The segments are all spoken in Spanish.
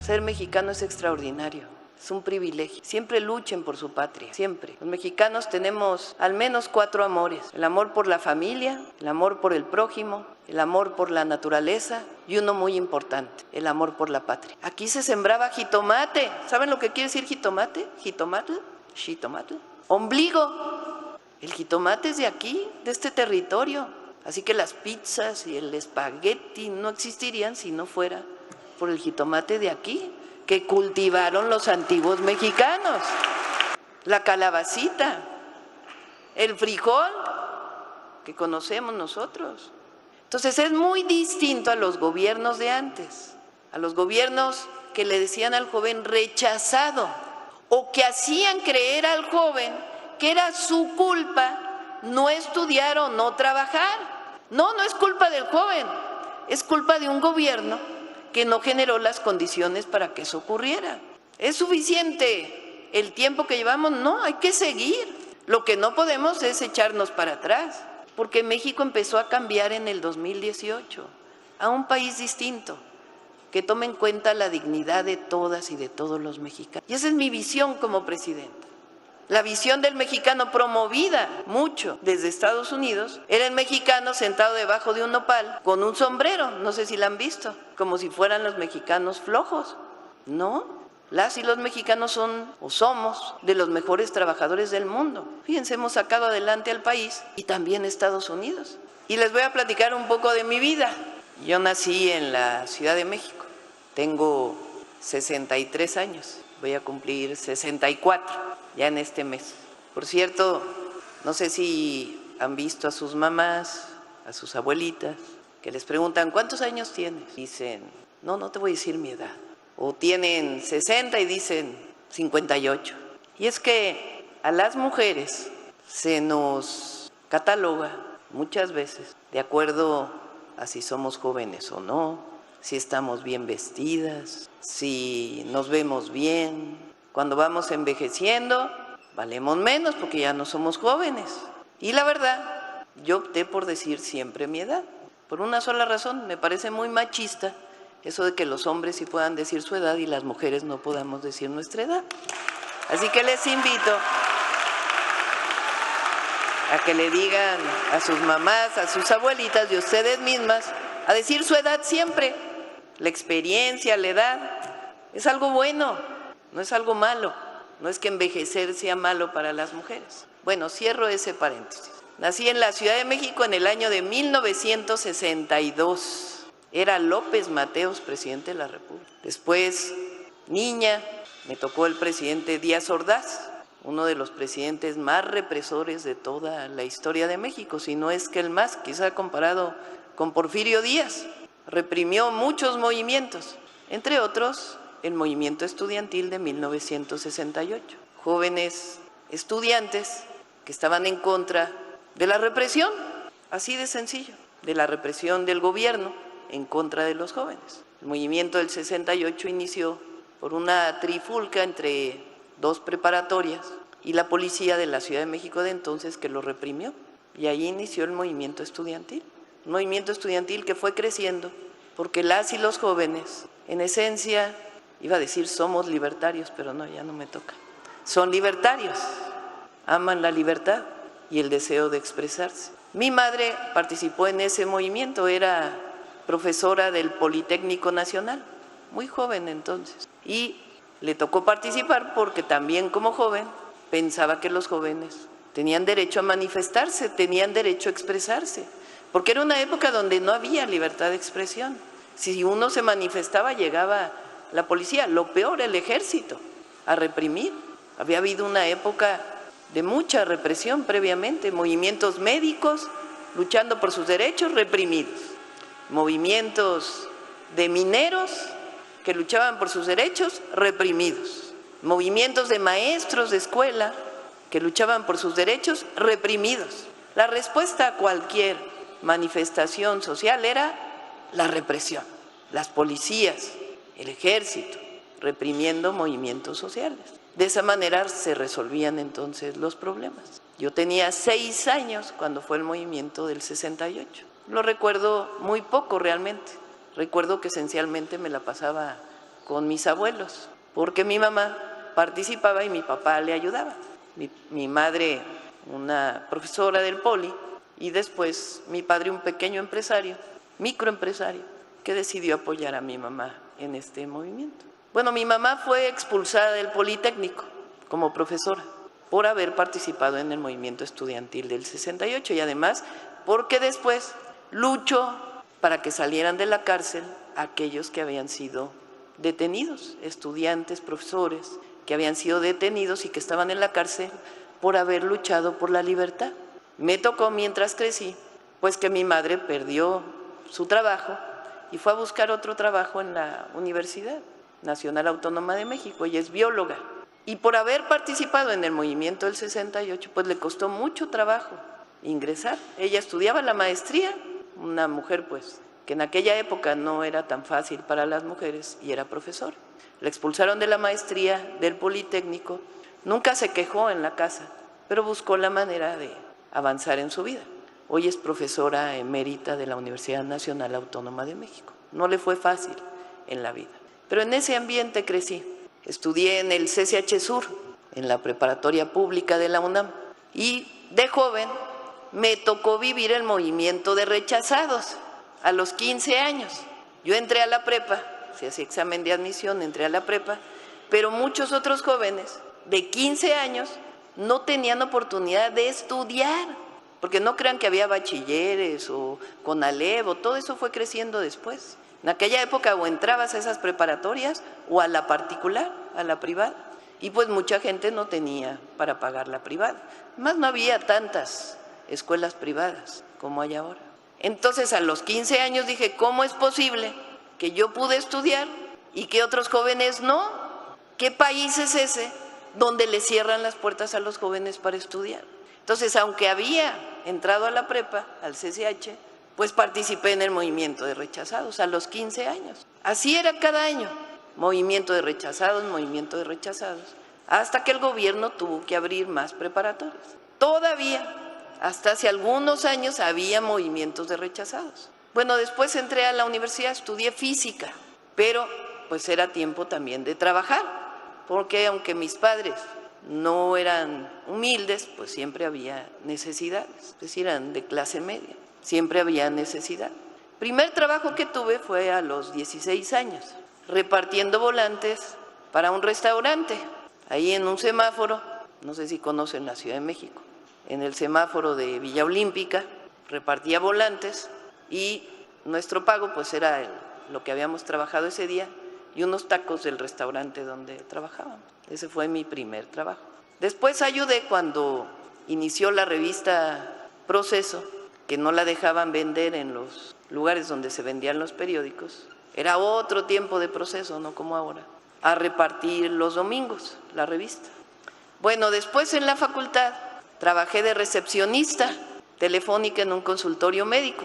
Ser mexicano es extraordinario, es un privilegio. Siempre luchen por su patria, siempre. Los mexicanos tenemos al menos 4 amores: el amor por la familia, el amor por el prójimo, el amor por la naturaleza y uno muy importante, el amor por la patria. Aquí se sembraba jitomate. ¿Saben lo que quiere decir jitomate? Jitomatl, xitomatl, ombligo. El jitomate es de aquí, de este territorio. Así que las pizzas y el espagueti no existirían si no fuera por el jitomate de aquí, que cultivaron los antiguos mexicanos. La calabacita, el frijol que conocemos nosotros. Entonces es muy distinto a los gobiernos de antes, a los gobiernos que le decían al joven rechazado o que hacían creer al joven que era su culpa no estudiar o no trabajar. No, no es culpa del joven, es culpa de un gobierno que no generó las condiciones para que eso ocurriera. ¿Es suficiente el tiempo que llevamos? No, hay que seguir. Lo que no podemos es echarnos para atrás, porque México empezó a cambiar en el 2018 a un país distinto, que tome en cuenta la dignidad de todas y de todos los mexicanos. Y esa es mi visión como presidenta. La visión del mexicano, promovida mucho desde Estados Unidos, era el mexicano sentado debajo de un nopal con un sombrero, no sé si la han visto, como si fueran los mexicanos flojos. No, las y los mexicanos son o somos de los mejores trabajadores del mundo. Fíjense, hemos sacado adelante al país y también Estados Unidos. Y les voy a platicar un poco de mi vida. Yo nací en la Ciudad de México, tengo 63 años, voy a cumplir 64. Ya en este mes. Por cierto, no sé si han visto a sus mamás, a sus abuelitas, que les preguntan, ¿cuántos años tienes? Dicen, no te voy a decir mi edad. O tienen 60 y dicen 58. Y es que a las mujeres se nos cataloga muchas veces de acuerdo a si somos jóvenes o no, si estamos bien vestidas, si nos vemos bien. Cuando vamos envejeciendo, valemos menos porque ya no somos jóvenes. Y la verdad, yo opté por decir siempre mi edad, por una sola razón. Me parece muy machista eso de que los hombres sí puedan decir su edad y las mujeres no podamos decir nuestra edad. Así que les invito a que le digan a sus mamás, a sus abuelitas y a ustedes mismas a decir su edad siempre. La experiencia, la edad, es algo bueno. No es algo malo, no es que envejecer sea malo para las mujeres. Bueno, cierro ese paréntesis. Nací en la Ciudad de México en el año de 1962. Era López Mateos presidente de la República. Después, niña, me tocó el presidente Díaz Ordaz, uno de los presidentes más represores de toda la historia de México, si no es que el más, quizá comparado con Porfirio Díaz. Reprimió muchos movimientos, entre otros el movimiento estudiantil de 1968. Jóvenes estudiantes que estaban en contra de la represión, así de sencillo, de la represión del gobierno en contra de los jóvenes. El movimiento del 68 inició por una trifulca entre 2 preparatorias y la policía de la Ciudad de México de entonces, que lo reprimió. Y ahí inició el movimiento estudiantil. Un movimiento estudiantil que fue creciendo porque las y los jóvenes, en esencia, iba a decir somos libertarios, pero no, ya no me toca. Son libertarios, aman la libertad y el deseo de expresarse. Mi madre participó en ese movimiento, era profesora del Politécnico Nacional, muy joven entonces. Y le tocó participar porque también como joven pensaba que los jóvenes tenían derecho a manifestarse, tenían derecho a expresarse, porque era una época donde no había libertad de expresión. Si uno se manifestaba, llegaba la policía, lo peor, el ejército, a reprimir. Había habido una época de mucha represión previamente, movimientos médicos luchando por sus derechos, reprimidos, movimientos de mineros que luchaban por sus derechos, reprimidos, movimientos de maestros de escuela que luchaban por sus derechos, reprimidos. La respuesta a cualquier manifestación social era la represión, las policías, el ejército, reprimiendo movimientos sociales. De esa manera se resolvían entonces los problemas. Yo tenía 6 años cuando fue el movimiento del 68. Lo recuerdo muy poco realmente. Recuerdo que esencialmente me la pasaba con mis abuelos, porque mi mamá participaba y mi papá le ayudaba. Mi madre, una profesora del Poli, y después mi padre, un pequeño empresario, microempresario, que decidió apoyar a mi mamá en este movimiento. Bueno, mi mamá fue expulsada del Politécnico como profesora por haber participado en el movimiento estudiantil del 68 y además porque después luchó para que salieran de la cárcel aquellos que habían sido detenidos, estudiantes, profesores, que habían sido detenidos y que estaban en la cárcel por haber luchado por la libertad. Me tocó mientras crecí, pues que mi madre perdió su trabajo y fue a buscar otro trabajo en la Universidad Nacional Autónoma de México. Ella es bióloga y por haber participado en el movimiento del 68, pues le costó mucho trabajo ingresar. Ella estudiaba la maestría, una mujer pues que en aquella época no era tan fácil para las mujeres y era profesora. La expulsaron de la maestría del Politécnico, nunca se quejó en la casa, pero buscó la manera de avanzar en su vida. Hoy es profesora emérita de la Universidad Nacional Autónoma de México. No le fue fácil en la vida, pero en ese ambiente crecí. Estudié en el CCH Sur, en la preparatoria pública de la UNAM, y de joven me tocó vivir el movimiento de rechazados a los 15 años. Yo entré a la prepa, se hacía examen de admisión, entré a la prepa, pero muchos otros jóvenes de 15 años no tenían oportunidad de estudiar, porque no crean que había bachilleres o CONALEP, o todo eso fue creciendo después. En aquella época o entrabas a esas preparatorias o a la particular, a la privada, y pues mucha gente no tenía para pagar la privada. Además no había tantas escuelas privadas como hay ahora. Entonces a los 15 años dije, ¿cómo es posible que yo pude estudiar y que otros jóvenes no? ¿Qué país es ese donde le cierran las puertas a los jóvenes para estudiar? Entonces, aunque había entrado a la prepa, al CCH, pues participé en el movimiento de rechazados a los 15 años. Así era cada año, movimiento de rechazados, hasta que el gobierno tuvo que abrir más preparatorias. Todavía, hasta hace algunos años, había movimientos de rechazados. Bueno, después entré a la universidad, estudié física, pero pues era tiempo también de trabajar, porque aunque mis padres no eran humildes, pues siempre había necesidades, es decir, eran de clase media, siempre había necesidad. Primer trabajo que tuve fue a los 16 años, repartiendo volantes para un restaurante, ahí en un semáforo, no sé si conocen la Ciudad de México, en el semáforo de Villa Olímpica, repartía volantes y nuestro pago pues era lo que habíamos trabajado ese día y unos tacos del restaurante donde trabajábamos. Ese fue mi primer trabajo. Después ayudé cuando inició la revista Proceso, que no la dejaban vender en los lugares donde se vendían los periódicos. Era otro tiempo de Proceso, no como ahora, a repartir los domingos la revista. Bueno, después en la facultad trabajé de recepcionista telefónica en un consultorio médico.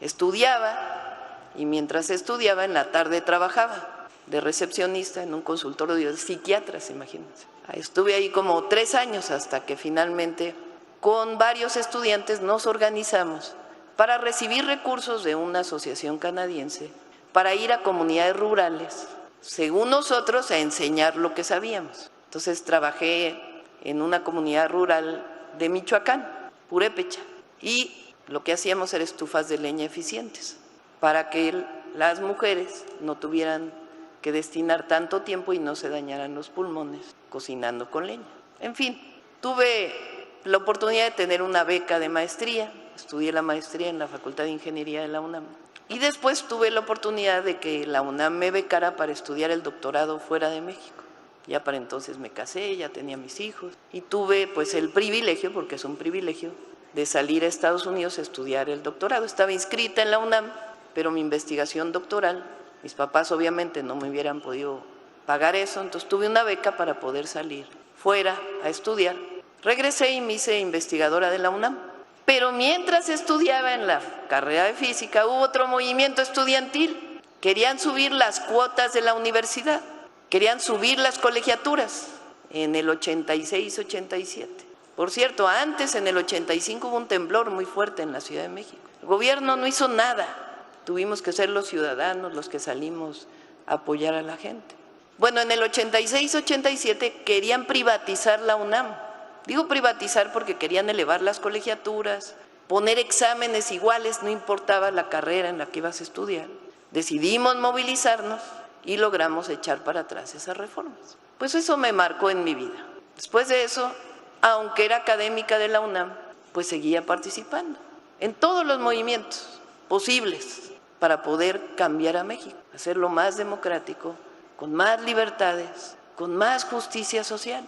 Estudiaba y mientras estudiaba en la tarde trabajaba de recepcionista en un consultorio de psiquiatras, imagínense. Estuve ahí como 3 años hasta que finalmente con varios estudiantes nos organizamos para recibir recursos de una asociación canadiense para ir a comunidades rurales, según nosotros, a enseñar lo que sabíamos. Entonces trabajé en una comunidad rural de Michoacán, Purépecha, y lo que hacíamos era estufas de leña eficientes para que las mujeres no tuvieran que destinar tanto tiempo y no se dañaran los pulmones cocinando con leña. En fin, tuve la oportunidad de tener una beca de maestría, estudié la maestría en la Facultad de Ingeniería de la UNAM y después tuve la oportunidad de que la UNAM me becara para estudiar el doctorado fuera de México. Ya para entonces me casé, ya tenía mis hijos y tuve pues el privilegio, porque es un privilegio, de salir a Estados Unidos a estudiar el doctorado. Estaba inscrita en la UNAM, pero mi investigación doctoral, mis papás obviamente no me hubieran podido pagar eso, entonces tuve una beca para poder salir fuera a estudiar. Regresé y me hice investigadora de la UNAM, pero mientras estudiaba en la carrera de física hubo otro movimiento estudiantil. Querían subir las cuotas de la universidad, querían subir las colegiaturas en el 86-87. Por cierto, antes en el 85 hubo un temblor muy fuerte en la Ciudad de México. El gobierno no hizo nada. Tuvimos que ser los ciudadanos los que salimos a apoyar a la gente. Bueno, en el 86-87 querían privatizar la UNAM. Digo privatizar porque querían elevar las colegiaturas, poner exámenes iguales, no importaba la carrera en la que ibas a estudiar. Decidimos movilizarnos y logramos echar para atrás esas reformas. Pues eso me marcó en mi vida. Después de eso, aunque era académica de la UNAM, pues seguía participando en todos los movimientos posibles para poder cambiar a México, hacerlo más democrático, con más libertades, con más justicia social.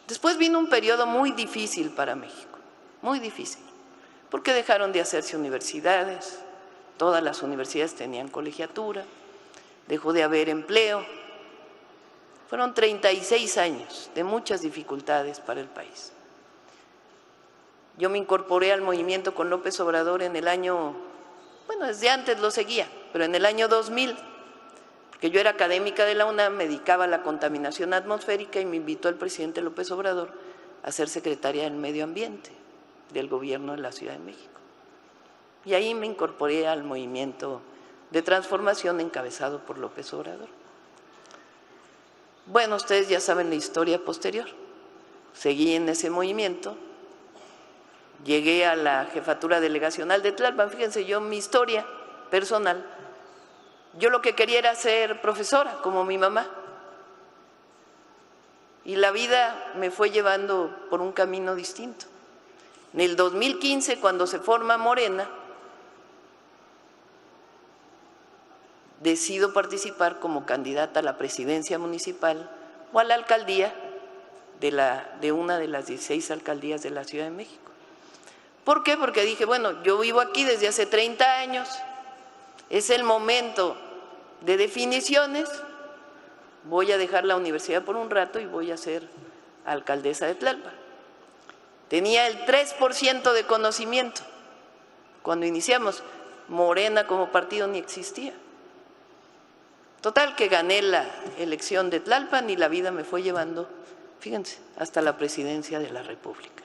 Después vino un periodo muy difícil para México, muy difícil, porque dejaron de hacerse universidades, todas las universidades tenían colegiatura, dejó de haber empleo. Fueron 36 años de muchas dificultades para el país. Yo me incorporé al movimiento con López Obrador en el año, bueno, desde antes lo seguía, pero en el año 2000, porque yo era académica de la UNAM, me dedicaba a la contaminación atmosférica y me invitó el presidente López Obrador a ser secretaria del Medio Ambiente del gobierno de la Ciudad de México. Y ahí me incorporé al movimiento de transformación encabezado por López Obrador. Bueno, ustedes ya saben la historia posterior. Seguí en ese movimiento, llegué a la jefatura delegacional de Tlalpan. Fíjense, yo mi historia personal, yo lo que quería era ser profesora, como mi mamá. Y la vida me fue llevando por un camino distinto. En el 2015, cuando se forma Morena, decido participar como candidata a la presidencia municipal o a la alcaldía de una de las 16 alcaldías de la Ciudad de México. ¿Por qué? Porque dije, bueno, yo vivo aquí desde hace 30 años, es el momento de definiciones, voy a dejar la universidad por un rato y voy a ser alcaldesa de Tlalpan. Tenía el 3% de conocimiento. Cuando iniciamos, Morena como partido ni existía. Total que gané la elección de Tlalpan y la vida me fue llevando, fíjense, hasta la presidencia de la República.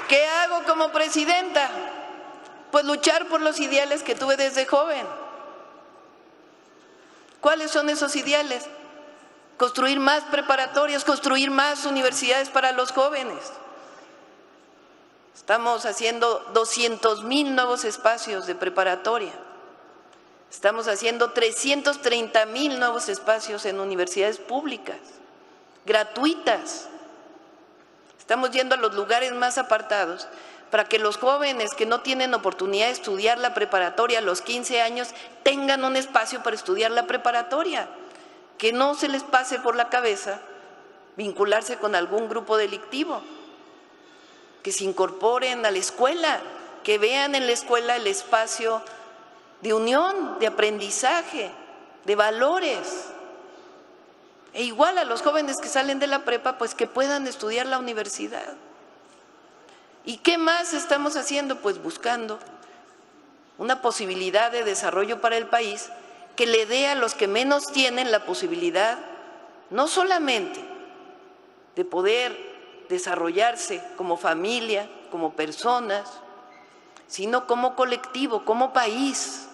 ¿Qué hago como presidenta? Pues luchar por los ideales que tuve desde joven. ¿Cuáles son esos ideales? Construir más preparatorias, construir más universidades para los jóvenes. Estamos haciendo 200,000 nuevos espacios de preparatoria. Estamos haciendo 330,000 nuevos espacios en universidades públicas, gratuitas. Estamos yendo a los lugares más apartados para que los jóvenes que no tienen oportunidad de estudiar la preparatoria a los 15 años tengan un espacio para estudiar la preparatoria. Que no se les pase por la cabeza vincularse con algún grupo delictivo, que se incorporen a la escuela, que vean en la escuela el espacio de unión, de aprendizaje, de valores. E igual a los jóvenes que salen de la prepa, pues que puedan estudiar la universidad. ¿Y qué más estamos haciendo? Pues buscando una posibilidad de desarrollo para el país que le dé a los que menos tienen la posibilidad, no solamente de poder desarrollarse como familia, como personas, sino como colectivo, como país.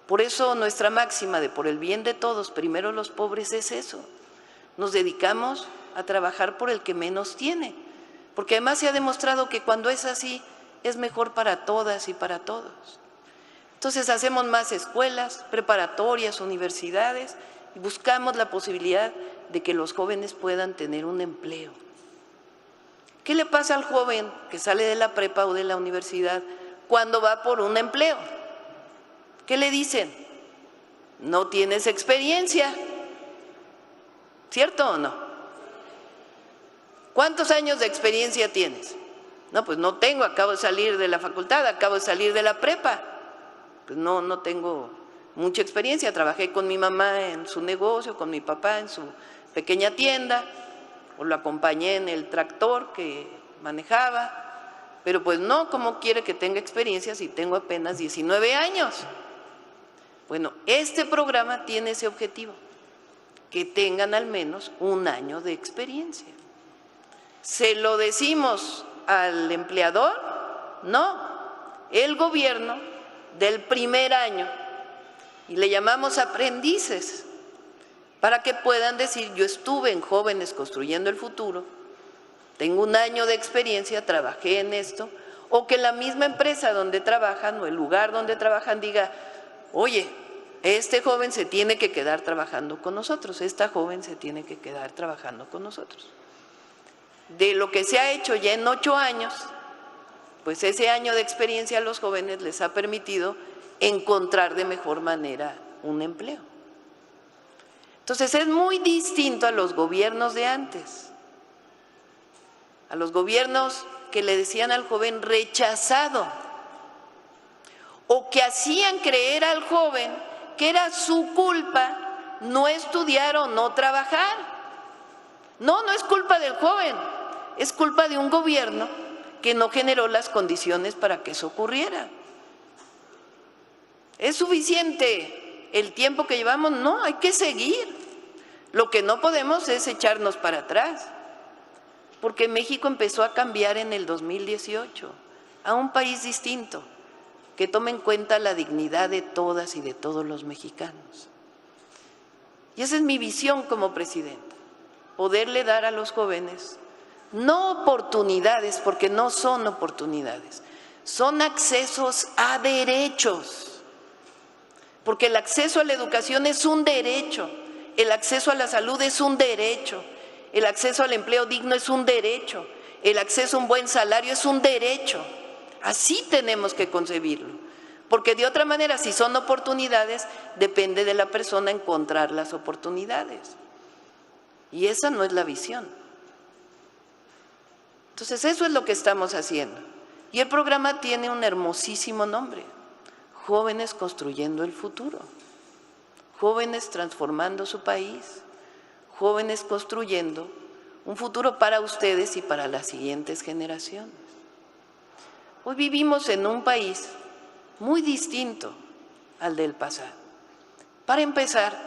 Por eso nuestra máxima de por el bien de todos, primero los pobres, es eso. Nos dedicamos a trabajar por el que menos tiene, porque además se ha demostrado que cuando es así es mejor para todas y para todos. Entonces hacemos más escuelas, preparatorias, universidades y buscamos la posibilidad de que los jóvenes puedan tener un empleo. ¿Qué le pasa al joven que sale de la prepa o de la universidad cuando va por un empleo? ¿Qué le dicen? No tienes experiencia, ¿cierto o no? ¿Cuántos años de experiencia tienes? No, pues no tengo, acabo de salir de la facultad, acabo de salir de la prepa. Pues no tengo mucha experiencia, trabajé con mi mamá en su negocio, con mi papá en su pequeña tienda, o lo acompañé en el tractor que manejaba, pero pues no, ¿cómo quiere que tenga experiencia si tengo apenas 19 años? Bueno, este programa tiene ese objetivo, que tengan al menos 1 año de experiencia. ¿Se lo decimos al empleador? No, el gobierno del primer año, y le llamamos aprendices, para que puedan decir: yo estuve en Jóvenes Construyendo el Futuro, tengo 1 año de experiencia, trabajé en esto, o que la misma empresa donde trabajan o el lugar donde trabajan diga: oye, este joven se tiene que quedar trabajando con nosotros, esta joven se tiene que quedar trabajando con nosotros. De lo que se ha hecho ya en 8 años, pues ese año de experiencia a los jóvenes les ha permitido encontrar de mejor manera un empleo. Entonces es muy distinto a los gobiernos de antes, a los gobiernos que le decían al joven rechazado, o que hacían creer al joven que era su culpa no estudiar o no trabajar. No, no es culpa del joven, es culpa de un gobierno que no generó las condiciones para que eso ocurriera. ¿Es suficiente el tiempo que llevamos? No, hay que seguir. Lo que no podemos es echarnos para atrás, porque México empezó a cambiar en el 2018 a un país distinto, que tome en cuenta la dignidad de todas y de todos los mexicanos. Y esa es mi visión como presidenta, poderle dar a los jóvenes no oportunidades, porque no son oportunidades, son accesos a derechos, porque el acceso a la educación es un derecho, el acceso a la salud es un derecho, el acceso al empleo digno es un derecho, el acceso a un buen salario es un derecho. Así tenemos que concebirlo, porque de otra manera, si son oportunidades, depende de la persona encontrar las oportunidades. Y esa no es la visión. Entonces, eso es lo que estamos haciendo. Y el programa tiene un hermosísimo nombre: Jóvenes Construyendo el Futuro. Jóvenes transformando su país, jóvenes construyendo un futuro para ustedes y para las siguientes generaciones. Hoy vivimos en un país muy distinto al del pasado. Para empezar,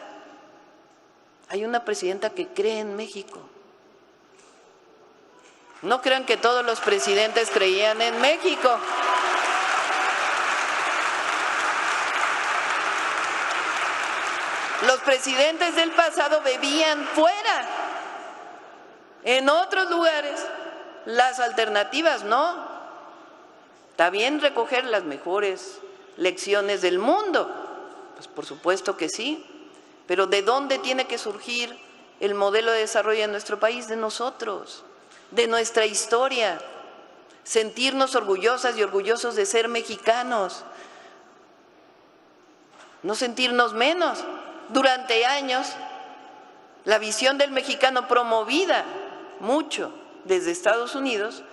hay una presidenta que cree en México. No crean que todos los presidentes creían en México. Los presidentes del pasado vivían fuera, en otros lugares. Las alternativas no. Está bien recoger las mejores lecciones del mundo, pues por supuesto que sí, pero ¿de dónde tiene que surgir el modelo de desarrollo de nuestro país? De nosotros, de nuestra historia, sentirnos orgullosas y orgullosos de ser mexicanos, no sentirnos menos. Durante años, la visión del mexicano, promovida mucho desde Estados Unidos,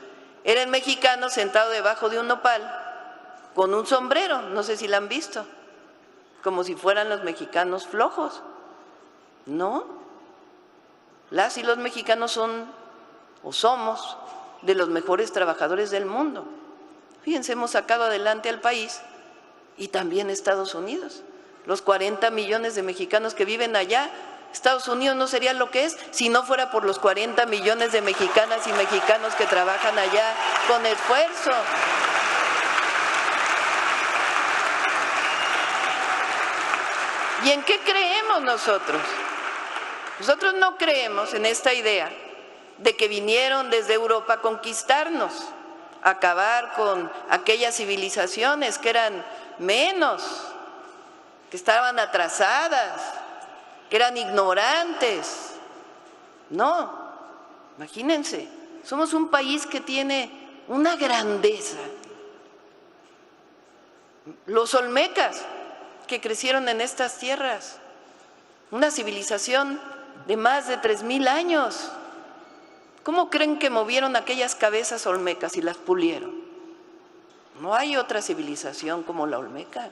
era el mexicano sentado debajo de un nopal con un sombrero, no sé si la han visto, como si fueran los mexicanos flojos. No, las y los mexicanos son o somos de los mejores trabajadores del mundo. Fíjense, hemos sacado adelante al país y también Estados Unidos. Los 40 millones de mexicanos que viven allá, Estados Unidos no sería lo que es si no fuera por los 40 millones de mexicanas y mexicanos que trabajan allá con esfuerzo. ¿Y en qué creemos nosotros? Nosotros no creemos en esta idea de que vinieron desde Europa a conquistarnos, a acabar con aquellas civilizaciones que eran menos, que estaban atrasadas, que eran ignorantes. No, imagínense, somos un país que tiene una grandeza. Los olmecas que crecieron en estas tierras, una civilización de más de 3000 años. ¿Cómo creen que movieron aquellas cabezas olmecas y las pulieron? No hay otra civilización como la olmeca,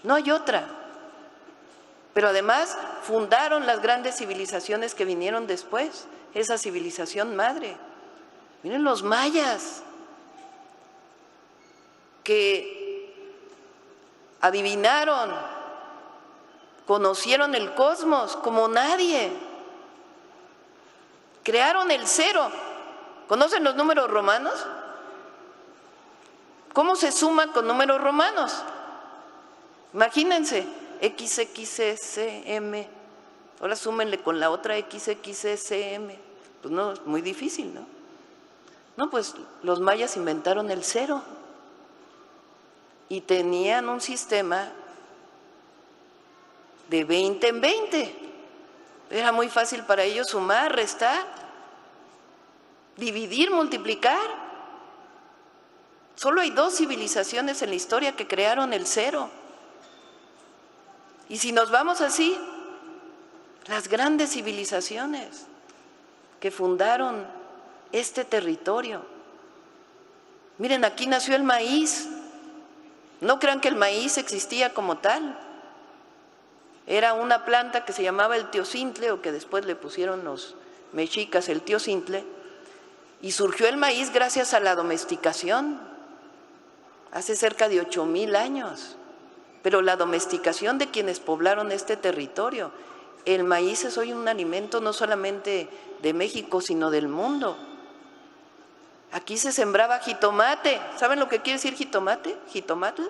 no hay otra. Pero además fundaron las grandes civilizaciones que vinieron después, esa civilización madre. Miren los mayas, que adivinaron conocieron el cosmos como nadie, crearon el cero. ¿Conocen los números romanos? ¿Cómo se suma con números romanos? Imagínense, XXCM, ahora súmenle con la otra XXCM, pues no, es muy difícil, ¿no? No, pues los mayas inventaron el cero y tenían un sistema de 20 en 20. Era muy fácil para ellos sumar, restar, dividir, multiplicar. Solo hay 2 civilizaciones en la historia que crearon el cero. Y si nos vamos así, las grandes civilizaciones que fundaron este territorio. Miren, aquí nació el maíz. No crean que el maíz existía como tal. Era una planta que se llamaba el teocintle, o que después le pusieron los mexicas el teocintle, y surgió el maíz gracias a la domesticación, hace cerca de 8,000 años. Pero la domesticación de quienes poblaron este territorio. El maíz es hoy un alimento no solamente de México, sino del mundo. Aquí se sembraba jitomate. ¿Saben lo que quiere decir jitomate? Jitomate.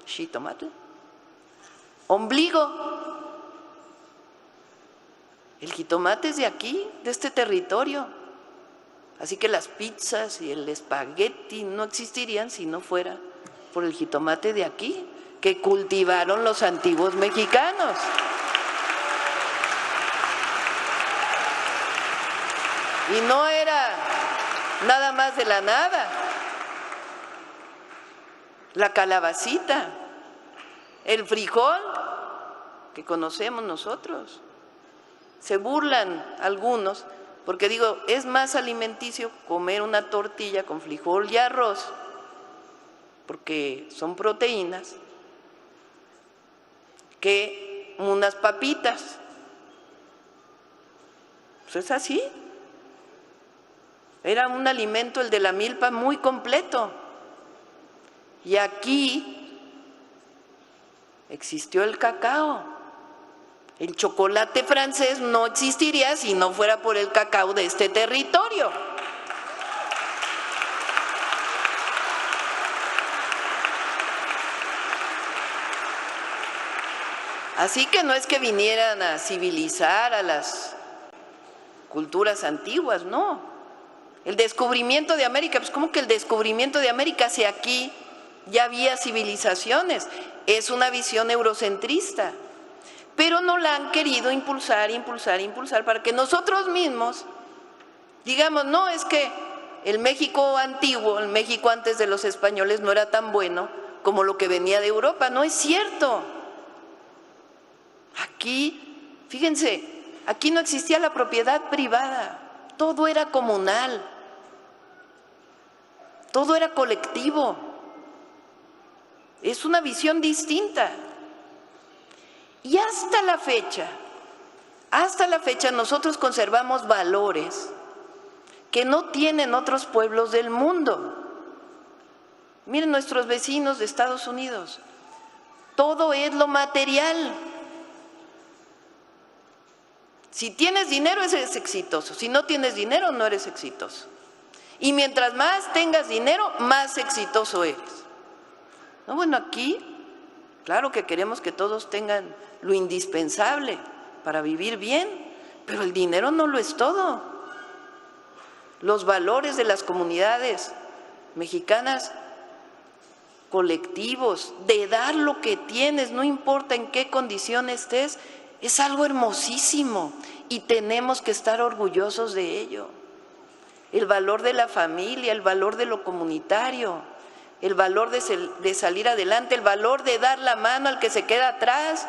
Jitomate. Ombligo. El jitomate es de aquí, de este territorio. Así que las pizzas y el espagueti no existirían si no fuera por el jitomate de aquí, que cultivaron los antiguos mexicanos. Y no era nada más de la nada. La calabacita, el frijol que conocemos nosotros. Se burlan algunos porque digo, es más alimenticio comer una tortilla con frijol y arroz, porque son proteínas, que unas papitas. Pues es así. Era un alimento, el de la milpa, muy completo. Y aquí existió el cacao. El chocolate francés no existiría si no fuera por el cacao de este territorio. Así que no es que vinieran a civilizar a las culturas antiguas, no. El descubrimiento de América, pues ¿cómo que el descubrimiento de América si aquí ya había civilizaciones? Es una visión eurocentrista, pero no la han querido impulsar para que nosotros mismos digamos, no, es que el México antiguo, el México antes de los españoles no era tan bueno como lo que venía de Europa. No es cierto. Aquí, fíjense, aquí no existía la propiedad privada, todo era comunal, todo era colectivo. Es una visión distinta. Y hasta la fecha nosotros conservamos valores que no tienen otros pueblos del mundo. Miren nuestros vecinos de Estados Unidos, todo es lo material. Si tienes dinero eres exitoso, si no tienes dinero no eres exitoso. Y mientras más tengas dinero, más exitoso eres. No, bueno, aquí, claro que queremos que todos tengan lo indispensable para vivir bien, pero el dinero no lo es todo. Los valores de las comunidades mexicanas, colectivos, de dar lo que tienes, no importa en qué condición estés, es algo hermosísimo y tenemos que estar orgullosos de ello. El valor de la familia, el valor de lo comunitario, el valor de salir adelante, el valor de dar la mano al que se queda atrás.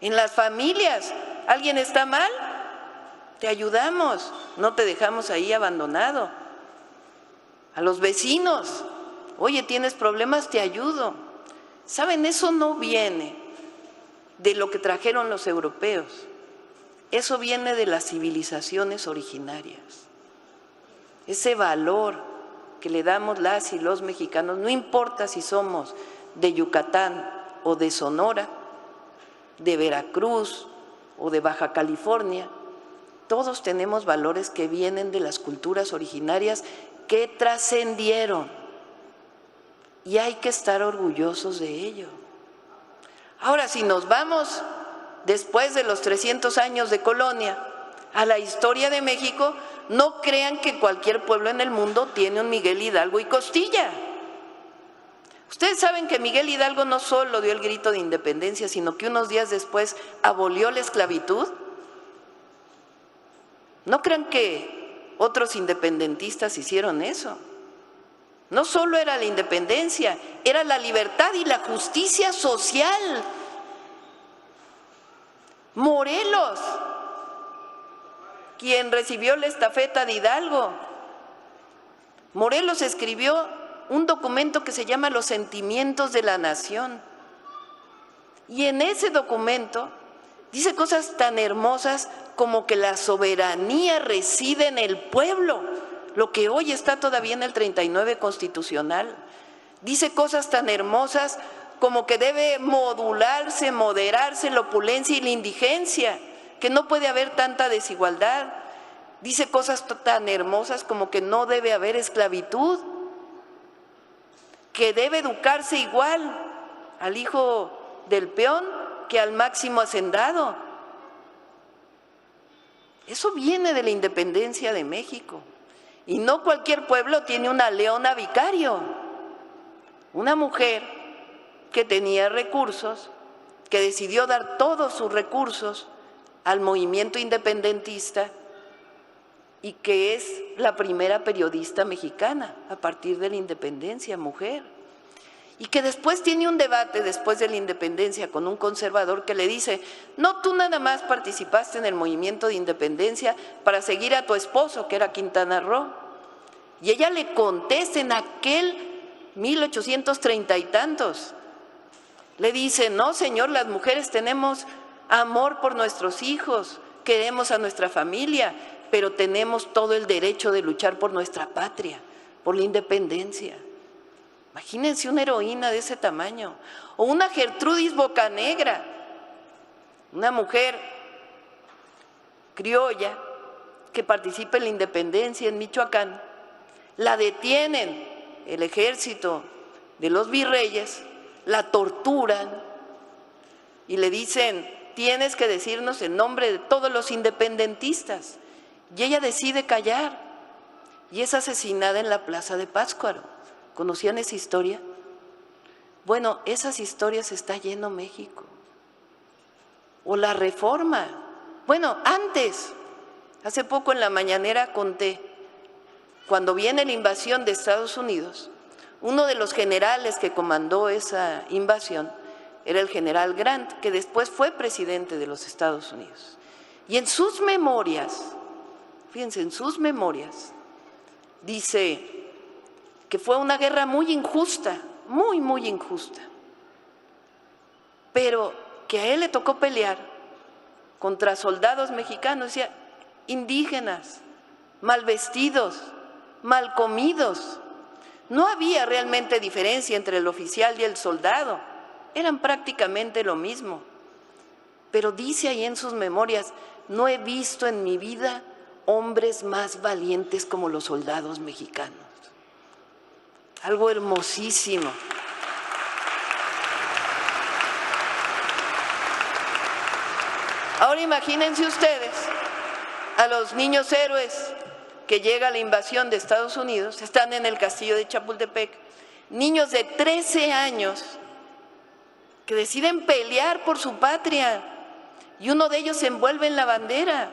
En las familias, ¿alguien está mal? Te ayudamos, no te dejamos ahí abandonado. A los vecinos, oye, ¿tienes problemas? Te ayudo. ¿Saben? Eso no viene de lo que trajeron los europeos, eso viene de las civilizaciones originarias. Ese valor que le damos las y los mexicanos, no importa si somos de Yucatán o de Sonora, de Veracruz o de Baja California. Todos tenemos valores que vienen de las culturas originarias que trascendieron y hay que estar orgullosos de ello. Ahora, si nos vamos después de los 300 años de colonia a la historia de México, no crean que cualquier pueblo en el mundo tiene un Miguel Hidalgo y Costilla. Ustedes saben que Miguel Hidalgo no solo dio el grito de independencia, sino que unos días después abolió la esclavitud. No crean que otros independentistas hicieron eso. No solo era la independencia, era la libertad y la justicia social. Morelos, quien recibió la estafeta de Hidalgo. Morelos escribió un documento que se llama Los Sentimientos de la Nación. Y en ese documento dice cosas tan hermosas como que la soberanía reside en el pueblo, lo que hoy está todavía en el 39 constitucional. Dice cosas tan hermosas como que debe modularse, moderarse la opulencia y la indigencia, que no puede haber tanta desigualdad. Dice cosas tan hermosas como que no debe haber esclavitud, que debe educarse igual al hijo del peón que al máximo hacendado. Eso viene de la independencia de México. Y no cualquier pueblo tiene una Leona Vicario, una mujer que tenía recursos, que decidió dar todos sus recursos al movimiento independentista y que es la primera periodista mexicana a partir de la independencia, mujer. Y que después tiene un debate después de la independencia con un conservador que le dice, no, tú nada más participaste en el movimiento de independencia para seguir a tu esposo, que era Quintana Roo. Y ella le contesta en aquel 1830 y tantos. Le dice, no señor, las mujeres tenemos amor por nuestros hijos, queremos a nuestra familia, pero tenemos todo el derecho de luchar por nuestra patria, por la independencia. Imagínense una heroína de ese tamaño, o una Gertrudis Bocanegra, una mujer criolla que participa en la independencia en Michoacán. La detienen el ejército de los virreyes, la torturan y le dicen, tienes que decirnos el nombre de todos los independentistas. Y ella decide callar y es asesinada en la plaza de Pátzcuaro. ¿Conocían esa historia? Bueno, esas historias está lleno México. O la Reforma. Bueno, antes, hace poco en la mañanera conté, cuando viene la invasión de Estados Unidos, uno de los generales que comandó esa invasión era el general Grant, que después fue presidente de los Estados Unidos. Y en sus memorias, fíjense, en sus memorias, dice que fue una guerra muy injusta, muy injusta, pero que a él le tocó pelear contra soldados mexicanos, decía, indígenas, mal vestidos, mal comidos. No había realmente diferencia entre el oficial y el soldado, eran prácticamente lo mismo. Pero dice ahí en sus memorias, no he visto en mi vida hombres más valientes como los soldados mexicanos. Algo hermosísimo. Ahora imagínense ustedes a los niños héroes que llega a la invasión de Estados Unidos, están en el castillo de Chapultepec, niños de 13 años que deciden pelear por su patria y uno de ellos se envuelve en la bandera.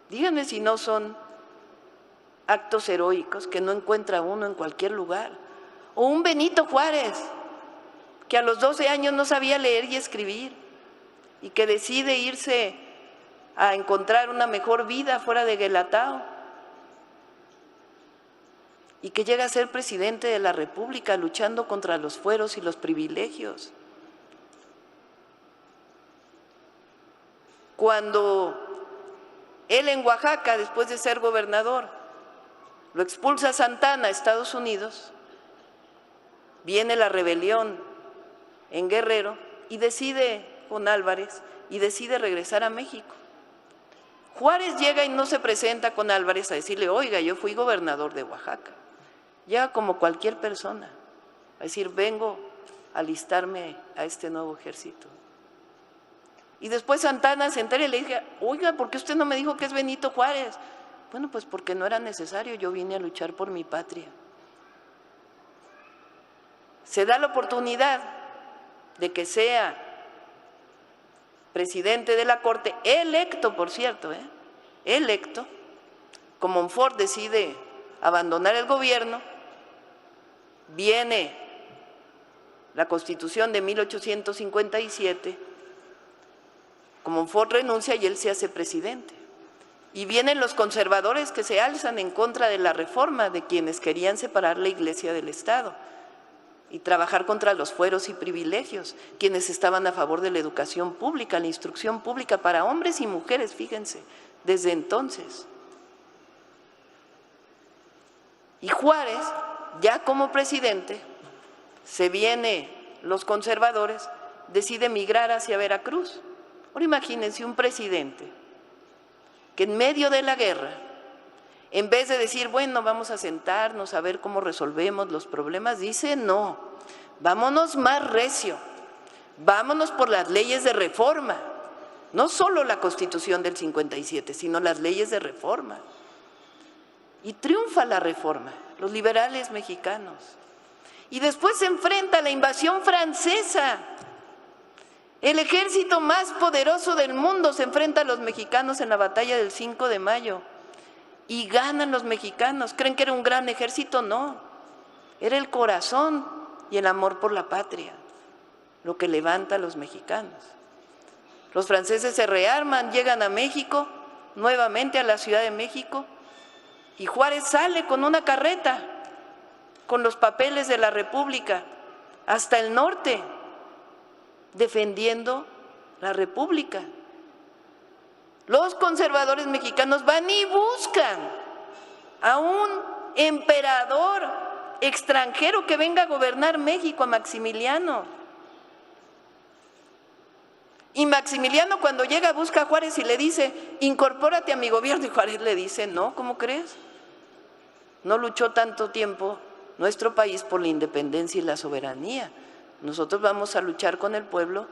Díganme si no son actos heroicos que no encuentra uno en cualquier lugar. O un Benito Juárez, que a los 12 años no sabía leer y escribir y que decide irse a encontrar una mejor vida fuera de Guelatao y que llega a ser presidente de la República luchando contra los fueros y los privilegios. Cuando él en Oaxaca, después de ser gobernador, lo expulsa Santana a Estados Unidos, viene la rebelión en Guerrero y decide, con Álvarez, y decide regresar a México. Juárez llega y no se presenta con Álvarez a decirle, oiga, yo fui gobernador de Oaxaca. Llega como cualquier persona, a decir, vengo a alistarme a este nuevo ejército. Y después Santana se entera y le dice, oiga, ¿por qué usted no me dijo que es Benito Juárez? Bueno, pues porque no era necesario, yo vine a luchar por mi patria. Se da la oportunidad de que sea presidente de la Corte, electo, por cierto, electo, como Montfort decide abandonar el gobierno, viene la Constitución de 1857, como Montfort renuncia y él se hace presidente. Y vienen los conservadores que se alzan en contra de la reforma de quienes querían separar la Iglesia del Estado y trabajar contra los fueros y privilegios, quienes estaban a favor de la educación pública, la instrucción pública para hombres y mujeres, fíjense, desde entonces. Y Juárez, ya como presidente, se viene los conservadores, decide emigrar hacia Veracruz. Ahora imagínense un presidente que en medio de la guerra, en vez de decir, bueno, vamos a sentarnos a ver cómo resolvemos los problemas, dice, no, vámonos más recio, vámonos por las leyes de reforma, no solo la Constitución del 57, sino las leyes de reforma. Y triunfa la reforma, los liberales mexicanos. Y después se enfrenta a la invasión francesa. El ejército más poderoso del mundo se enfrenta a los mexicanos en la batalla del 5 de mayo y ganan los mexicanos. ¿Creen que era un gran ejército? No, era el corazón y el amor por la patria lo que levanta a los mexicanos. Los franceses se rearman, llegan a México, nuevamente a la Ciudad de México, y Juárez sale con una carreta con los papeles de la República hasta el norte, defendiendo la República. Los conservadores mexicanos van y buscan a un emperador extranjero que venga a gobernar México, a Maximiliano. Y Maximiliano cuando llega busca a Juárez y le dice, incorpórate a mi gobierno, y Juárez le dice, no, ¿cómo crees? No luchó tanto tiempo nuestro país por la independencia y la soberanía. Nosotros vamos a luchar con el pueblo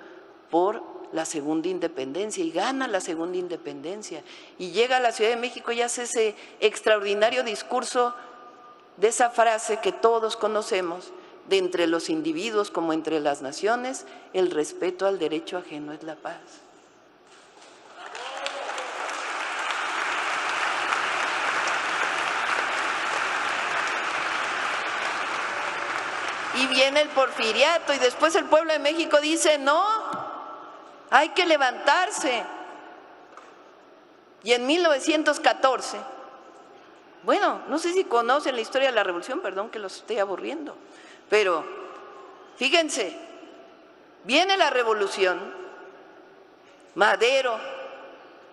por la segunda independencia, y gana la segunda independencia. Y llega a la Ciudad de México y hace ese extraordinario discurso de esa frase que todos conocemos, de entre los individuos como entre las naciones, el respeto al derecho ajeno es la paz. Y viene el porfiriato y después el pueblo de México dice, no, hay que levantarse. Y en 1914, bueno, no sé si conocen la historia de la revolución, perdón que los esté aburriendo, pero fíjense, viene la revolución, Madero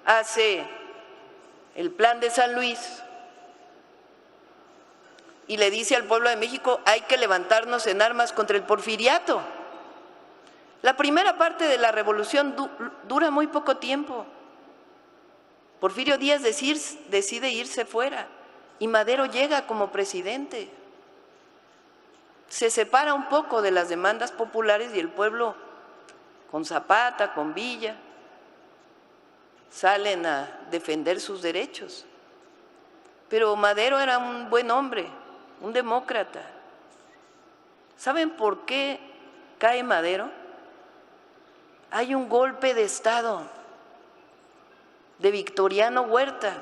hace el plan de San Luis, y le dice al pueblo de México, hay que levantarnos en armas contra el porfiriato. La primera parte de la revolución dura muy poco tiempo. Porfirio Díaz decide irse fuera y Madero llega como presidente. Se separa un poco de las demandas populares y el pueblo, con Zapata, con Villa, salen a defender sus derechos. Pero Madero era un buen hombre, un demócrata. ¿Saben por qué cae Madero? Hay un golpe de Estado de Victoriano Huerta,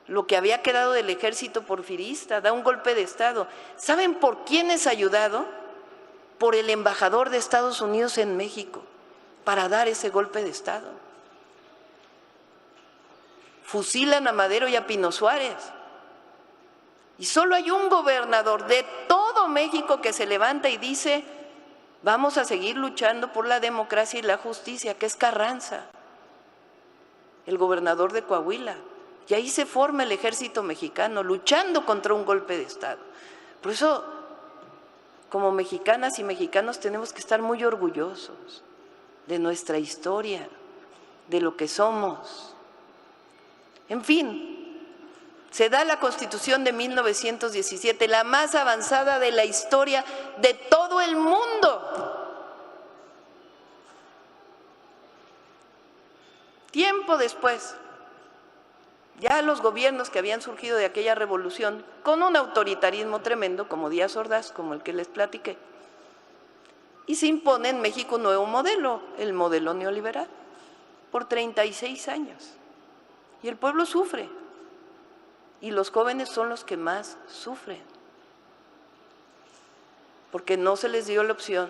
lo que había quedado del ejército porfirista, da un golpe de Estado. ¿Saben por quién es ayudado? Por el embajador de Estados Unidos en México, para dar ese golpe de Estado. Fusilan a Madero y a Pino Suárez. Y solo hay un gobernador de todo México que se levanta y dice, vamos a seguir luchando por la democracia y la justicia, que es Carranza, el gobernador de Coahuila. Y ahí se forma el ejército mexicano, luchando contra un golpe de Estado. Por eso, como mexicanas y mexicanos, tenemos que estar muy orgullosos de nuestra historia, de lo que somos. En fin, se da la Constitución de 1917, la más avanzada de la historia de todo el mundo. Tiempo después, ya los gobiernos que habían surgido de aquella revolución, con un autoritarismo tremendo, como Díaz Ordaz, como el que les platiqué, y se impone en México un nuevo modelo, el modelo neoliberal, por 36 años. Y el pueblo sufre, y los jóvenes son los que más sufren, porque no se les dio la opción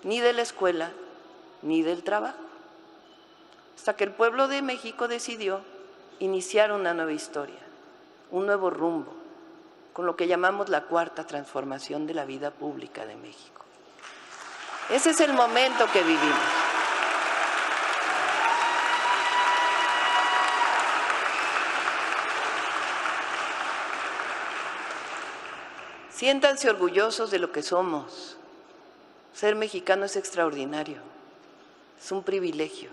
ni de la escuela ni del trabajo, hasta que el pueblo de México decidió iniciar una nueva historia, un nuevo rumbo, con lo que llamamos la cuarta transformación de la vida pública de México. Ese es el momento que vivimos. Siéntanse orgullosos de lo que somos. Ser mexicano es extraordinario, es un privilegio.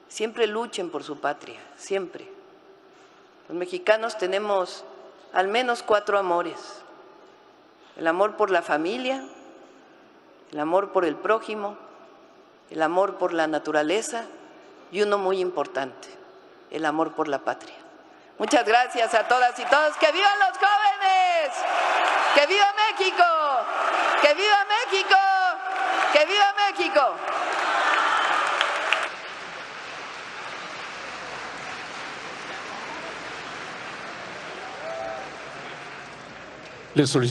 Siempre luchen por su patria, siempre. Los mexicanos tenemos al menos 4 amores: el amor por la familia, el amor por el prójimo, el amor por la naturaleza y uno muy importante, el amor por la patria. Muchas gracias a todas y todos. ¡Que vivan los jóvenes! ¡Que viva México! ¡Que viva México! ¡Que viva México! Le solicito